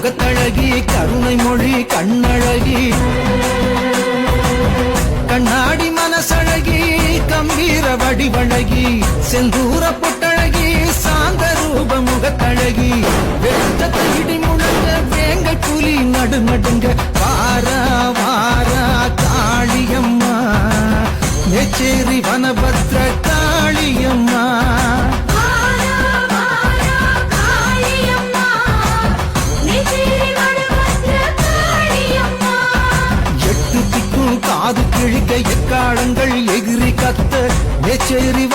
முகத்தழகி கருணை மொழி கண்ணழகி கண்ணாடி மனசழகி கம்பீர வடிவழகி செந்தூர பொட்டழகி சாந்த ரூப முகத்தழகி வெட்டத்தை இடி முழங்க வேங்க புலி நடுநடுங்க வாரா வாரா காளியம்மா மேச்சேரி வனபத்ர காளியம்மா காது கிழிக்க எக்காலங்கள் எகிரி கத்த மேச்சேரி